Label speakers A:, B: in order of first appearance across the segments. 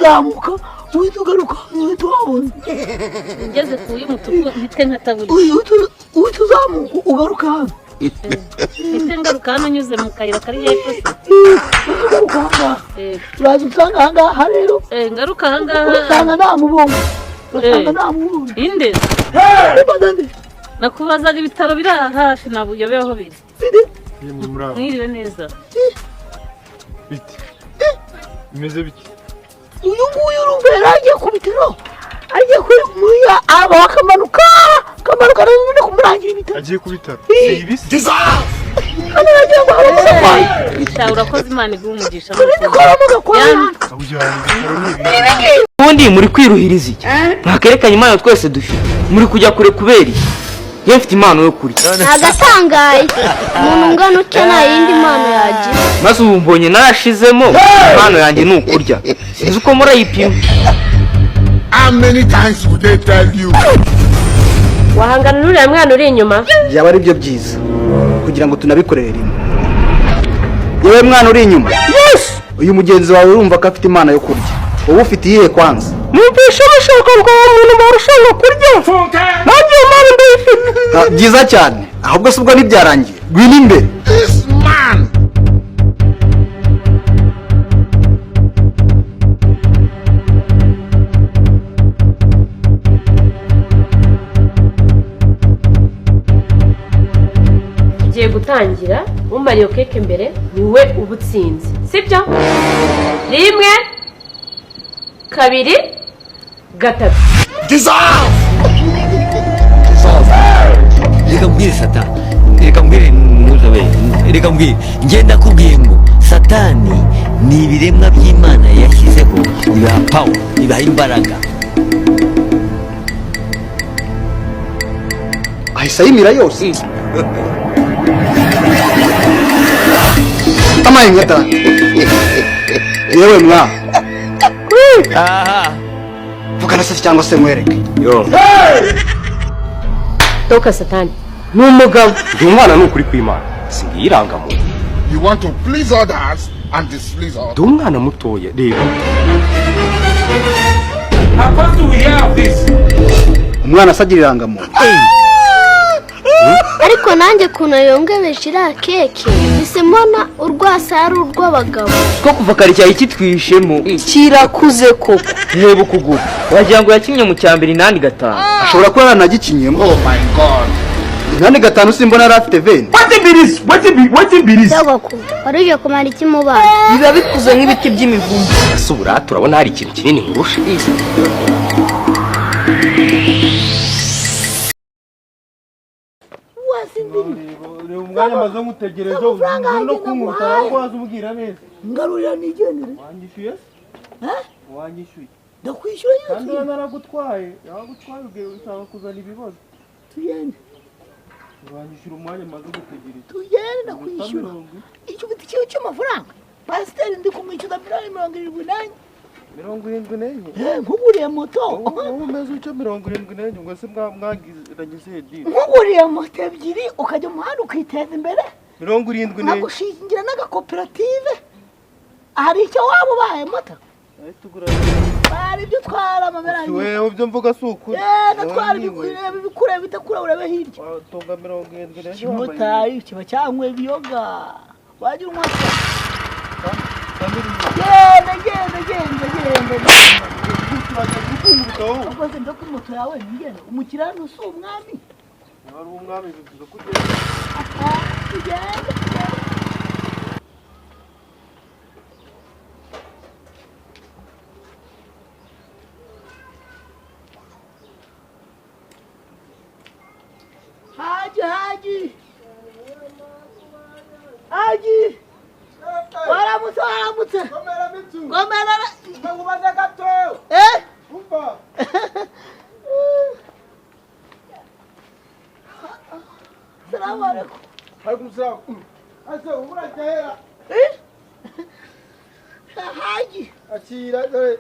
A: uzamuka uhita ugaruka uhita wabona
B: ngeze ku y'umutuku bitwe nkataburi
A: uhita uzamuka ugaruka hano
B: bitwe ngaruka hano nyuze mu kayira kari hepfo
A: uraza usanga ahangaha rero
B: ngaruka ahangaha
A: usanga namubonye
B: inde nakubazaga ibitaro biri aha hafi nabuyobeho biri mwiriwe neza
C: biti bimeze biki
A: uyu nguyu urumva yaragiye ku bitaro agiye kurimuya aba akamanuka none kumurangira ibitaro
C: agiye ku bitaro si ibisi
A: hano yagiye ngo haramusakwaye
B: urakoze Imana iguha umugisha
D: ubundi muri kwiruhiriza iki mwakerekanye impano twese dufite muri kujya kure kubera iki yewe mfite impano yo kurya
E: agatangaye umuntu ungana utya nta yindi mpano yagira
D: maze ubu mbonye narashizemo impano yanjye ni ukurya sinzi uko murayipima.
F: How many times would they tell you?
G: wahangana n'uriya mwana uri inyuma
H: byaba ari byo byiza kugira ngo tunabikorere rimwe. Yewe mwana uri inyuma, uyu mugenzi wawe urumva ko afite impano yo kurya, wowe ufite iyihe kwanza?
D: Numvise bashaka ngo umuntu barushaho kurya nanjye impano ndayifite.
H: Byiza cyane, ahubwo se ubwo ntibyarangiye, ngwino imbere.
F: This man!
G: tugiye gutangira umariyo keke mbere niwe ubutsinzi sibyo 1 2 3
I: reka mbwire Satani reka mbwire muzabe reka mbwire ngenda kubwiye ngo Satani ni ibiremwa by'Imana yashyizeho bibaha power bibaha imbaraga.
H: Ahise ayimira yose. Amaye ngata. Yewe mwa. Vugana se cyangwa se mwereke.
C: Yo.
G: toka Satani ni umugabo
C: ndi umwana n'ukuri kw'Imana singiranga mu.
F: You want to please others and displease others.
C: Ndi umwana mutoya reba.
H: Umwana asagiranga mu.
E: ariko nanjye kuna yongebeje iriya keke bisemona urwasara urw'abagabo
D: Two kuva kare cyayi kitwishemo
G: kirakuze koko
D: reba ukuguru wagira ngo yakinye mu cyambere 8-5
H: Ashobora kuba yaranagikinyemo.
F: Oh my God.
H: 8-5 simbona yari afite veni.
C: Wati biris.
E: cyagako waruje kumara iki mu bana
D: biba bikuze nk'ibiti by'imivumba.
C: Asubura turabona hari ikintu kinini nkurusha.
A: umwanya
C: maze ngutegereje no kunkuta ntabwo wazumubwira neza.
A: ngarurira nigendere
C: Wanyishyuye? Wanyishyuye.
A: ndakwishyura
C: Kandi
A: nyine
C: naragutwaye, yagutwaye ubwe usanga kuzana ibibazo.
A: tugende
C: Wanyishyura umwanya maze gutegereje.
A: tugende ndakwishyura icyo ufite ikibazo cy'amafaranga pasiteri ndi kumwishyuza $74.
C: 74?
A: nkuguriye moto
C: Ubu meze ucyo 74 ngo se mwagiranye dini.
A: nkuguriye moto ebyiri ukajya mu muhanda ukiteza imbere
C: 74?
A: nagushingira n'agakoperative hari icyo waba ubaye moto bari ibyo utwara amaberangi
C: wewe ibyo mvuga si ukuri
A: natwara ibikureba bitakura urebe hirya
C: tunga 74
A: kimotari kiba cyanywe ibiyoga wagira umwaka genda akoze ndo ku moto yawe ngenda umukirano si umwami
C: ari umwami bivuze kugenda
A: Haji waramutse gomera
C: ngubaze gato umva
A: Salamu alaikum.
C: Alaikum salam. Asa ubura jahera.
A: Haji.
C: Akira dore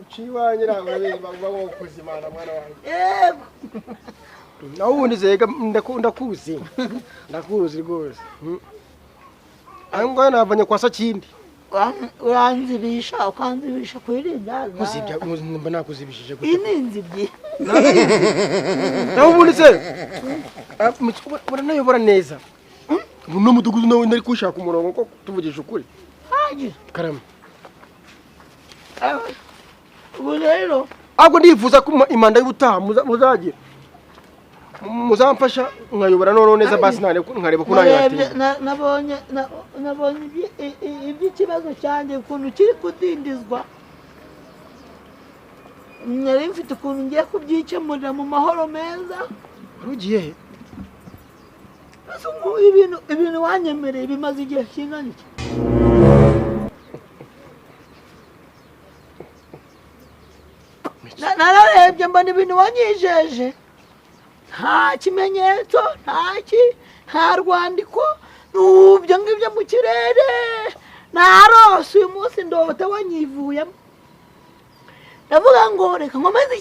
C: uciwanye nababiri bagwa kuzimana mwana wanjye. Naho ubundi zega ndakuzi. Ndakuzi rwose. Angwa navanye kwa Sakindi.
A: uranzibisha ukanzibisha kwirindazi
C: kuzibya mba nakuzibishije
A: iyi ni inzibyi
C: naho ubundi se uranayobora neza no mudugudu nawe ndari kushaka umurongo ko tuvugisha ukuri
A: haje
C: karama
A: ubu rero
C: ahubwo ndifuza ko imanda y'ubutaha muzagira muzamfasha nkayobora none neza basi nkareba ko nayo yateye
A: nabonye iby'ikibazo cyanjye ukuntu kiri kudindizwa nari mfite ukuntu ngiye kubyikemurira mu mahoro meza
C: ugiye he
A: ibintu wanyemereye bimaze igihe kingana iki nararebye mbona ibintu wanyijeje nta kimenyetso nta rwandiko n'ubyo ngibyo mu kirere narose uyu munsi ndota wanyivuyemo ndavuga ngo reka nkomeze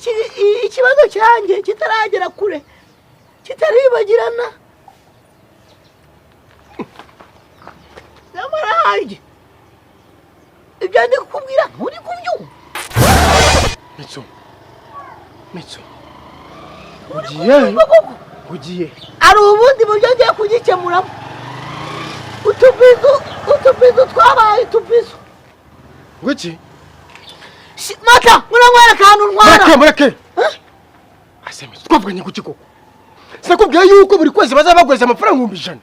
A: ikibazo cyanjye kitaragera kure kitaribagirana nyamara harya ibyo ndi kukubwira nturi kubyumva
C: Mitsu ugiye
A: ari ubundi buryo ngiye kugikemuramo utubizu twabaye utubizu
C: ngwiki
A: mata muramwereka ahantu ntwara
C: mureke ase Mitsu twavuganye ku kikoko sinakubwiye yuko buri kwezi bazaba bagweza amafaranga 100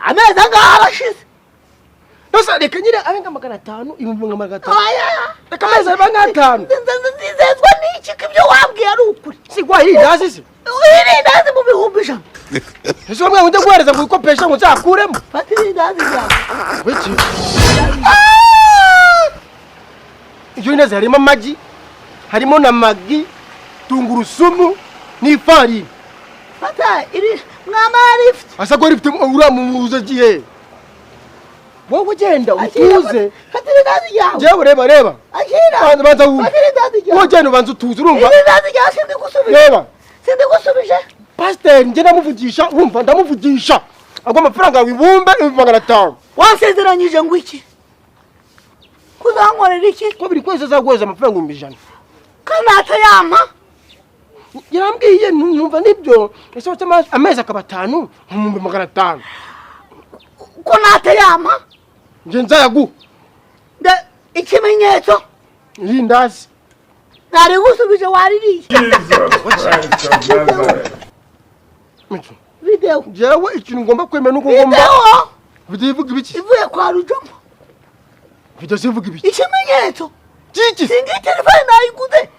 A: amezi angahe arashize
C: Nosa reka nyine abenga 500 ibumbi 500 reka amezi abanga 5
A: nzizezwa n'iki ibyo wabwiye ari ukuri
C: sigwa hidazi se
A: irindazi mu bihumbi 100
C: ese wamwe unde guhereza ngo ikopesha ngo nzakuremo
A: fata irindazi ryawe
C: wiki iyo ineza harimo amagi harimo na magi tungurusumu n'ifarini
A: fata iri mwama rifite
C: asa ko rifite uramuze gihe wowe ugenda utuze
A: fata irindazi ryawe
C: jewe reba
A: akira
C: banza wumva
A: fata irindazi ryawe
C: wogenda ubanza utuze urumva
A: irindazi ryawe sindi gusubije
C: reba
A: sindi gusubije
C: pastor nje ndamuvugisha wumva ndamuvugisha agwa amafaranga wibumbe 500
A: wasezeranyije ngo iki kuzankorera iki
C: ko biri kwezi azagweza amafaranga 100
A: kanata yama
C: yarambwiye numva nibyo ese cyama amezi akaba 5 mu 500
A: ko nata yama
C: nje nzayagu
A: ikimenyetso
C: lindazi
A: nari gusubije waririye
C: Mitsu
A: video
C: jewe ikintu ngomba kwemera nuko ngomba video ivuga ibiki
A: ivuye kwa rujomo
C: video sivuga ibiki
A: ikimenyetso
C: kiki
A: singi telefone nayiguze